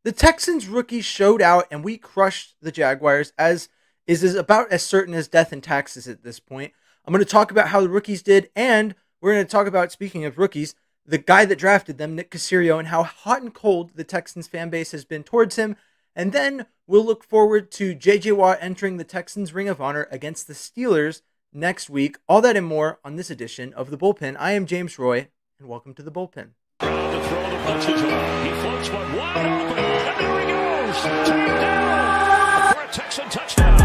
The Texans rookies showed out and we crushed the Jaguars, as is about as certain as death and taxes at this point. I'm going to talk about how the rookies did, and we're going to talk about, speaking of rookies, the guy that drafted them, Nick Caserio, and how hot and cold the Texans fan base has been towards him. And then we'll look forward to J.J. Watt entering the Texans Ring of Honor against the Steelers next week. All that and more on this edition of The Bullpen. I am James Roy, and welcome to The Bullpen. To throw the punches on. He floats one wide open, and there he goes. Touchdown for a Texan touchdown.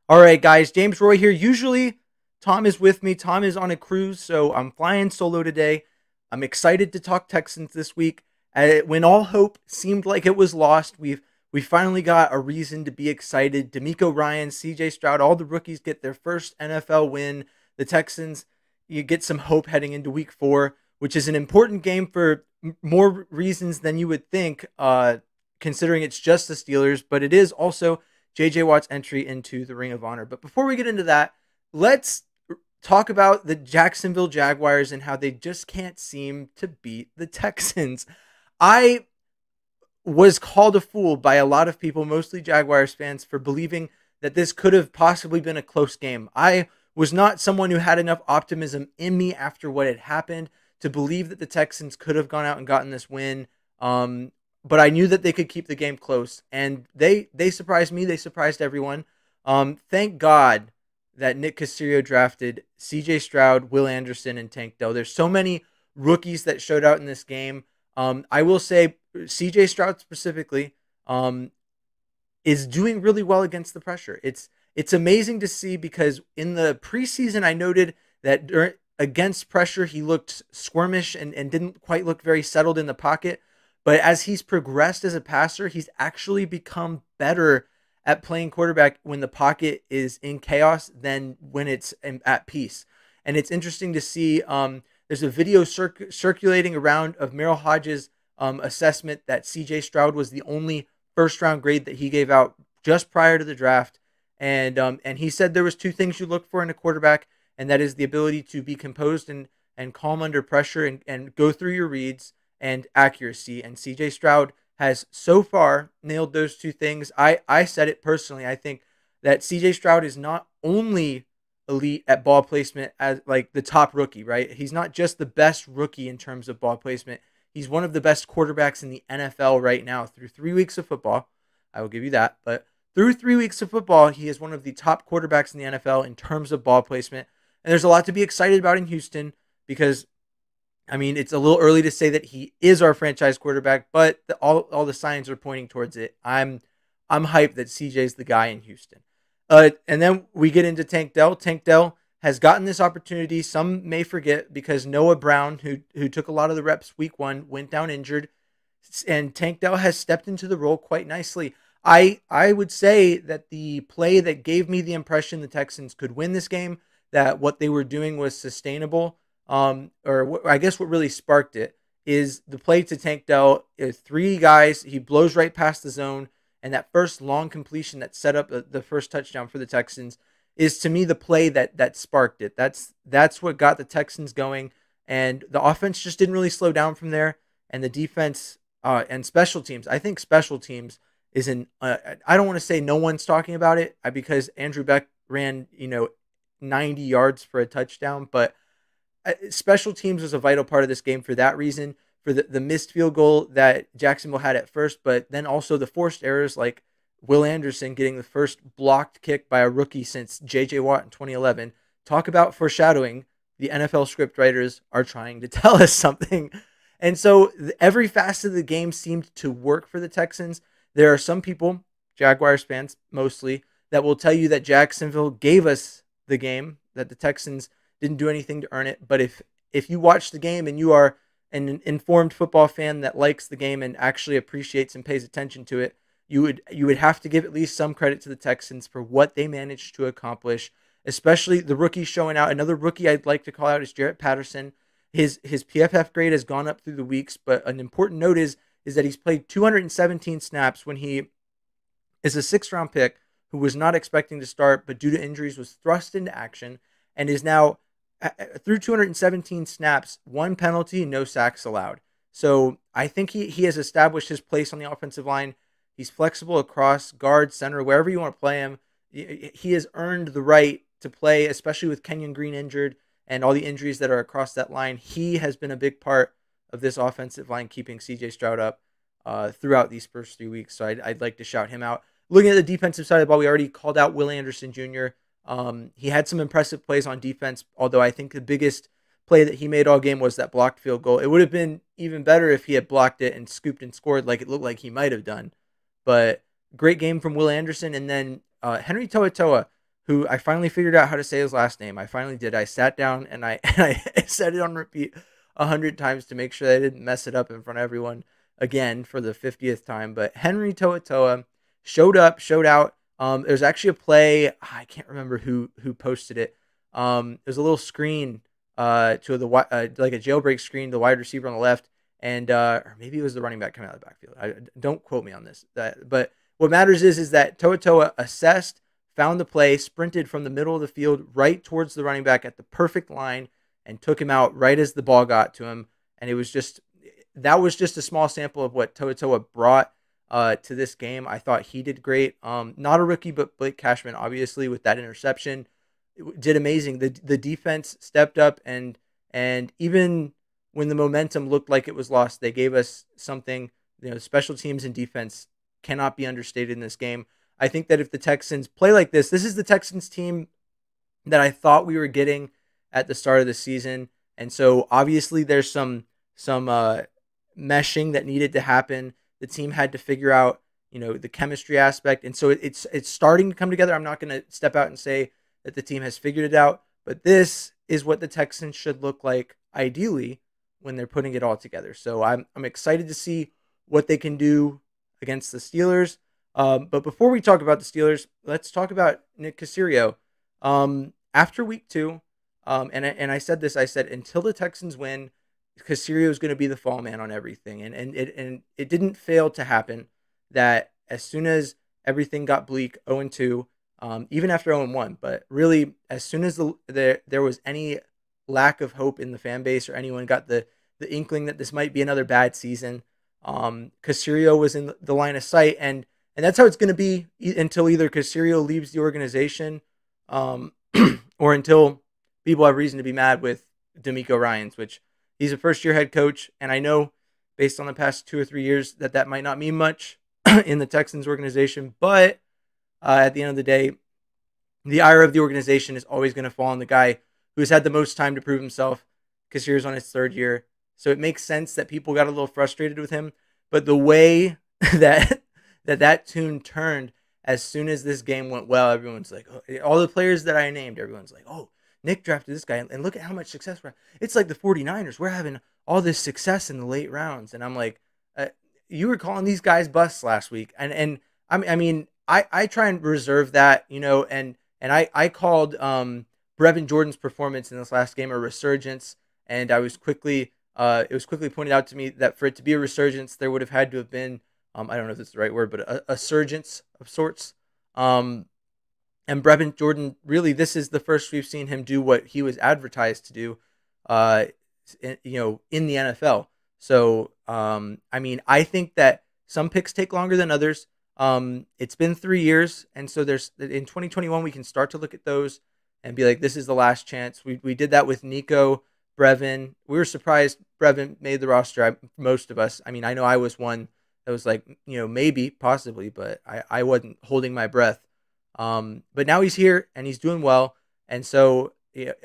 All right, guys, James Roy here. Usually, Tom is with me. Tom is on a cruise, so I'm flying solo today. I'm excited to talk Texans this week. When all hope seemed like it was lost, we finally got a reason to be excited. D'Amico Ryan, C.J. Stroud, all the rookies get their first NFL win. The Texans, you get some hope heading into Week 4, which is an important game for more reasons than you would think, considering it's just the Steelers, but it is also J.J. Watt's entry into the Ring of Honor. But before we get into that, let's talk about the Jacksonville Jaguars and how they just can't seem to beat the Texans. I was called a fool by a lot of people, mostly Jaguars fans, for believing that this could have possibly been a close game. I was not someone who had enough optimism in me after what had happened to believe that the Texans could have gone out and gotten this win. But I knew that they could keep the game close, and they surprised me. They surprised everyone. Thank God that Nick Caserio drafted C.J. Stroud, Will Anderson, and Tank Dell. There's so many rookies that showed out in this game. I will say C.J. Stroud specifically is doing really well against the pressure. It's amazing to see, because in the preseason I noted that against pressure he looked squirmish and didn't quite look very settled in the pocket. But as he's progressed as a passer, he's actually become better at playing quarterback when the pocket is in chaos than when it's at peace. And it's interesting to see. There's a video circulating around of Merrill Hodges' assessment that C.J. Stroud was the only first-round grade that he gave out just prior to the draft. And he said there was two things you look for in a quarterback, and that is the ability to be composed and calm under pressure and go through your reads, and accuracy. And C.J. Stroud has so far nailed those two things. I said it personally. I think that C.J. Stroud is not only elite at ball placement as like the top rookie, right? He's not just the best rookie in terms of ball placement. He's one of the best quarterbacks in the NFL right now through 3 weeks of football. I will give you that. But through 3 weeks of football, he is one of the top quarterbacks in the NFL in terms of ball placement. And there's a lot to be excited about in Houston, because I mean, it's a little early to say that he is our franchise quarterback, but all the signs are pointing towards it. I'm hyped that CJ's the guy in Houston. And then we get into Tank Dell. Tank Dell has gotten this opportunity. Some may forget, because Noah Brown, who took a lot of the reps week 1, went down injured, and Tank Dell has stepped into the role quite nicely. I would say that the play that gave me the impression the Texans could win this game, that what they were doing was sustainable, or I guess what really sparked it, is the play to Tank Dell. 3 guys, he blows right past the zone, and that first long completion that set up the first touchdown for the Texans is, to me, the play that sparked it. That's what got the Texans going, and the offense just didn't really slow down from there. And the defense and special teams, I think special teams is I don't want to say no one's talking about it, because Andrew Beck ran 90 yards for a touchdown, but special teams was a vital part of this game for that reason, for the missed field goal that Jacksonville had at first, but then also the forced errors, like Will Anderson getting the first blocked kick by a rookie since J.J. Watt in 2011. Talk about foreshadowing. The NFL script writers are trying to tell us something. And so every facet of the game seemed to work for the Texans. There are some people, Jaguars fans mostly, that will tell you that Jacksonville gave us the game, that the Texans didn't do anything to earn it. But if you watch the game and you are an informed football fan that likes the game and actually appreciates and pays attention to it, you would have to give at least some credit to the Texans for what they managed to accomplish, especially the rookies showing out. Another rookie I'd like to call out is Jarrett Patterson. His PFF grade has gone up through the weeks, but an important note is that he's played 217 snaps when he is a 6th-round pick who was not expecting to start, but due to injuries was thrust into action and is now through 217 snaps, 1 penalty, no sacks allowed. So I think he has established his place on the offensive line. He's flexible across guard, center, wherever you want to play him. He has earned the right to play, especially with Kenyon Green injured and all the injuries that are across that line. He has been a big part of this offensive line keeping CJ Stroud up throughout these first 3 weeks. So I'd like to shout him out. Looking at the defensive side of the ball, we already called out Will Anderson Jr. He had some impressive plays on defense, although I think the biggest play that he made all game was that blocked field goal. It would have been even better if he had blocked it and scooped and scored like it looked like he might have done. But great game from Will Anderson. And then Henry To'oTo'o, who I finally figured out how to say his last name. I finally did. I sat down and I said it on repeat 100 times to make sure that I didn't mess it up in front of everyone again for the 50th time. But Henry To'oTo'o showed up, showed out. There's actually a play. I can't remember who posted it. There's a little screen to the like a jailbreak screen, the wide receiver on the left, and or maybe it was the running back coming out of the backfield. Don't quote me on this. But what matters is that To'oTo'o assessed, found the play, sprinted from the middle of the field right towards the running back at the perfect line, and took him out right as the ball got to him. And that was just a small sample of what To'oTo'o brought to this game. I thought he did great. Not a rookie, but Blake Cashman, obviously, with that interception, did amazing. The defense stepped up, and even when the momentum looked like it was lost, they gave us something. Special teams and defense cannot be understated in this game. I think that if the Texans play like this is the Texans team that I thought we were getting at the start of the season. And so obviously there's some meshing that needed to happen. The team had to figure out, the chemistry aspect. And so it's starting to come together. I'm not going to step out and say that the team has figured it out, but this is what the Texans should look like ideally when they're putting it all together. So I'm excited to see what they can do against the Steelers. But before we talk about the Steelers, let's talk about Nick Caserio. After week 2, and I said this, I said, until the Texans win, Caserio is going to be the fall man on everything. And it didn't fail to happen that as soon as everything got bleak, 0-2, even after 0-1, but really as soon as there was any lack of hope in the fan base or anyone got the inkling that this might be another bad season, Caserio was in the line of sight. And that's how it's going to be until either Caserio leaves the organization or until people have reason to be mad with DeMeco Ryans, which he's a first-year head coach. And I know based on the past 2 or 3 years that might not mean much in the Texans organization. But at the end of the day, the ire of the organization is always going to fall on the guy who's had the most time to prove himself. Caserio's on his 3rd year. So it makes sense that people got a little frustrated with him. But the way that tune turned as soon as this game went well, everyone's like, oh, all the players that I named, everyone's like, oh, Nick drafted this guy, and look at how much success we're having. It's like the 49ers. We're having all this success in the late rounds. And I'm like, you were calling these guys busts last week. And I mean, I try and reserve that, and I called Brevin Jordan's performance in this last game a resurgence. And I was quickly, it was quickly pointed out to me that for it to be a resurgence, there would have had to have been, I don't know if it's the right word, but a surgence of sorts. And Brevin Jordan, really, this is the first we've seen him do what he was advertised to do, in the NFL. So, I mean, I think that some picks take longer than others. It's been 3 years, and so in 2021 we can start to look at those and be like, this is the last chance. We did that with Nico, Brevin. We were surprised Brevin made the roster. Most of us. I mean, I know I was one that was like, maybe, possibly, but I wasn't holding my breath. But now he's here and he's doing well. And so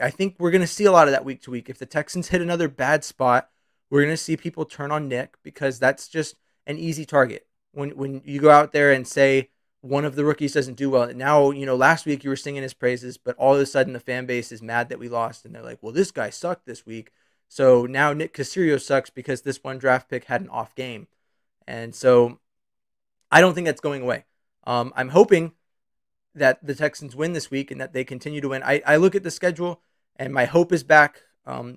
I think we're going to see a lot of that week to week. If the Texans hit another bad spot, we're going to see people turn on Nick because that's just an easy target. When you go out there and say one of the rookies doesn't do well, now, last week you were singing his praises, but all of a sudden the fan base is mad that we lost. And they're like, well, this guy sucked this week. So now Nick Caserio sucks because this one draft pick had an off game. And so I don't think that's going away. I'm hoping that the Texans win this week and that they continue to win. I look at the schedule and my hope is back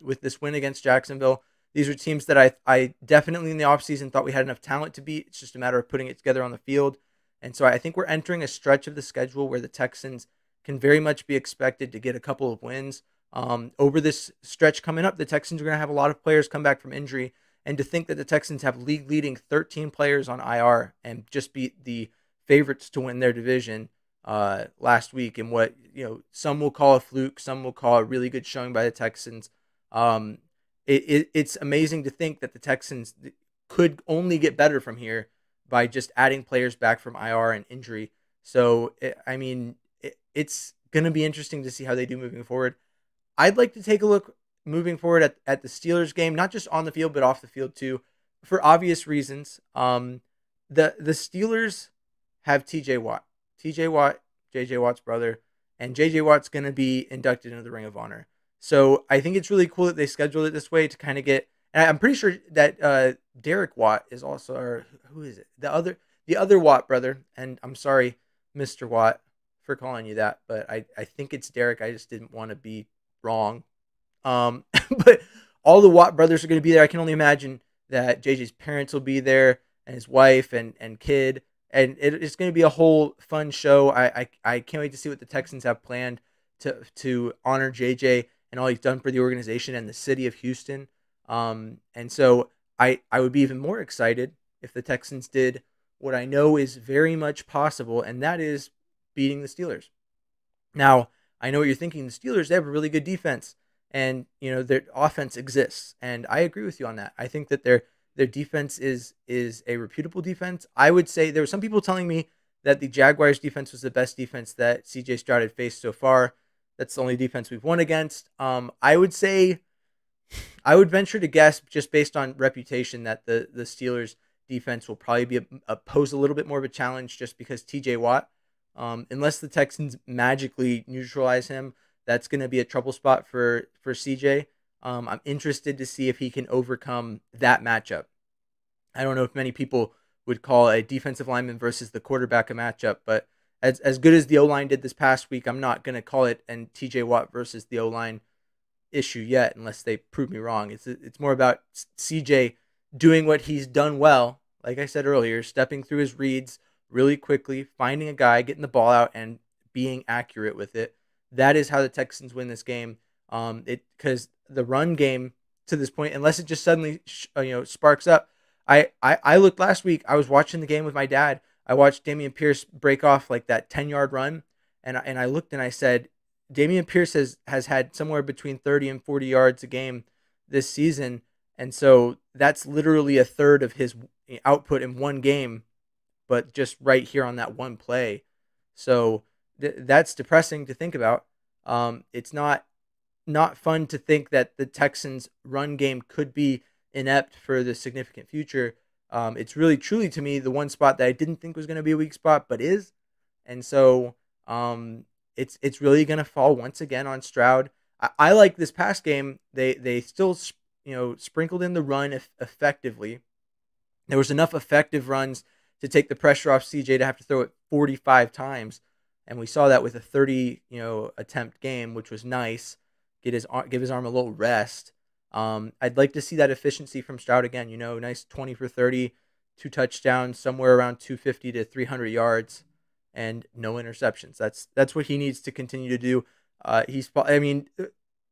with this win against Jacksonville. These are teams that I definitely in the offseason thought we had enough talent to beat. It's just a matter of putting it together on the field. And so I think we're entering a stretch of the schedule where the Texans can very much be expected to get a couple of wins. Over this stretch coming up, the Texans are going to have a lot of players come back from injury. And to think that the Texans have league leading 13 players on IR and just beat the favorites to win their division last week, and what some will call a fluke, some will call a really good showing by the Texans. It's amazing to think that the Texans could only get better from here by just adding players back from IR and injury. So it's going to be interesting to see how they do moving forward. I'd like to take a look moving forward at the Steelers game, not just on the field, but off the field too, for obvious reasons. The Steelers have TJ Watt. TJ Watt, JJ Watt's brother, and JJ Watt's going to be inducted into the Ring of Honor. So I think it's really cool that they scheduled it this way to kind of get, and I'm pretty sure that Derek Watt is also, or who is it? The other Watt brother, and I'm sorry, Mr. Watt, for calling you that, but I think it's Derek. I just didn't want to be wrong. But all the Watt brothers are going to be there. I can only imagine that JJ's parents will be there, and his wife and kid, and it's going to be a whole fun show. I can't wait to see what the Texans have planned to honor JJ and all he's done for the organization and the city of Houston. And so I would be even more excited if the Texans did what I know is very much possible, and that is beating the Steelers. Now, I know what you're thinking. The Steelers, they have a really good defense, and their offense exists, and I agree with you on that. I think that their defense is a reputable defense. I would say there were some people telling me that the Jaguars defense was the best defense that CJ Stroud had faced so far. That's the only defense we've won against. I would say, I would venture to guess, just based on reputation, that the Steelers defense will probably pose a little bit more of a challenge, just because TJ Watt, unless the Texans magically neutralize him, that's going to be a trouble spot for CJ. I'm interested to see if he can overcome that matchup. I don't know if many people would call a defensive lineman versus the quarterback a matchup, but as good as the O-line did this past week, I'm not going to call it an TJ Watt versus the O-line issue yet, unless they prove me wrong. It's more about CJ doing what he's done well, like I said earlier, stepping through his reads really quickly, finding a guy, getting the ball out, and being accurate with it. That is how the Texans win this game. Because the run game to this point, unless it just suddenly sparks up. I looked last week. I was watching the game with my dad. I watched Dameon Pierce break off like that 10-yard run, and I looked and I said, Dameon Pierce has had somewhere between 30 and 40 yards a game this season, and so that's literally a third of his output in one game, but just right here on that one play. So that's depressing to think about. It's not fun to think that the Texans' run game could be inept for the significant future. It's really, truly, to me, the one spot that I didn't think was going to be a weak spot, but is. And so it's really going to fall once again on Stroud. I like this past game. They still sprinkled in the run effectively. There was enough effective runs to take the pressure off CJ to have to throw it 45 times. And we saw that with a 30 attempt game, which was nice. Give his arm a little rest. I'd like to see that efficiency from Stroud again. Nice 20 for 30, 2 touchdowns, somewhere around 250 to 300 yards, and no interceptions. That's what he needs to continue to do.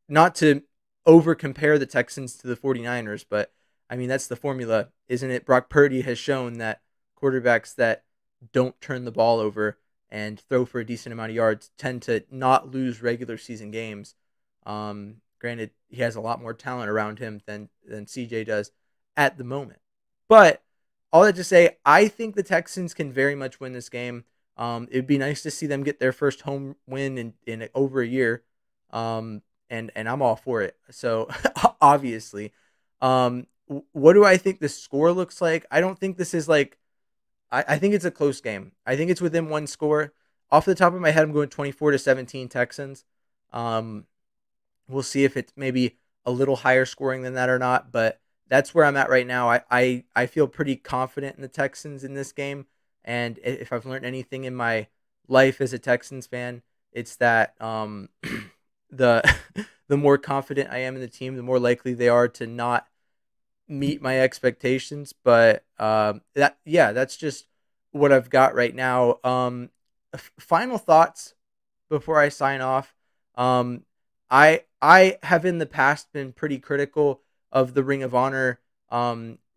Not to over compare the Texans to the 49ers, but that's the formula, isn't it? Brock Purdy has shown that quarterbacks that don't turn the ball over and throw for a decent amount of yards tend to not lose regular season games. Granted, he has a lot more talent around him than CJ does at the moment. But all that to say, I think the Texans can very much win this game. It'd be nice to see them get their first home win in over a year. And I'm all for it. So obviously, what do I think the score looks like? I don't think this is like, I think it's a close game. I think it's within one score. Off the top of my head, I'm going 24-17 Texans. We'll see if it's maybe a little higher scoring than that or not, but that's where I'm at right now. I feel pretty confident in the Texans in this game, and if I've learned anything in my life as a Texans fan, it's that the more confident I am in the team, the more likely they are to not meet my expectations. But that's just what I've got right now. Final thoughts before I sign off. Um, I have in the past been pretty critical of the Ring of Honor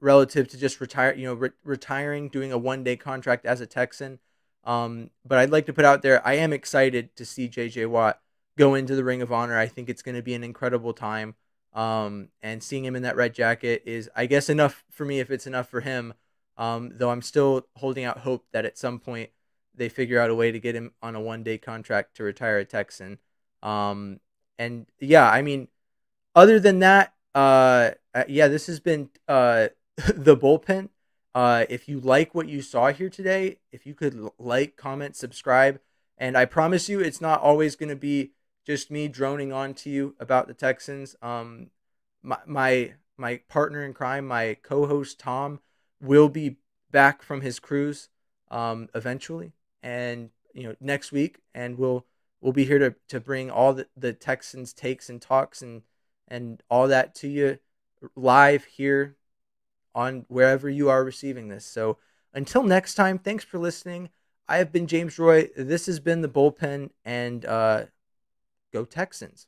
relative to just retiring, doing a 1 day contract as a Texan. But I'd like to put out there, I am excited to see JJ Watt go into the Ring of Honor. I think it's going to be an incredible time. And seeing him in that red jacket is, I guess, enough for me if it's enough for him. Though I'm still holding out hope that at some point they figure out a way to get him on a 1 day contract to retire a Texan. And yeah, I mean, other than that, yeah, this has been the bullpen. If you like what you saw here today, if you could like, comment, subscribe, and I promise you, it's not always going to be just me droning on to you about the Texans. My partner in crime, my co-host Tom, will be back from his cruise eventually, and next week, and we'll be here to bring all the Texans takes and talks and all that to you live here on wherever you are receiving this. So until next time, thanks for listening. I have been James Roy. This has been the bullpen, and go Texans.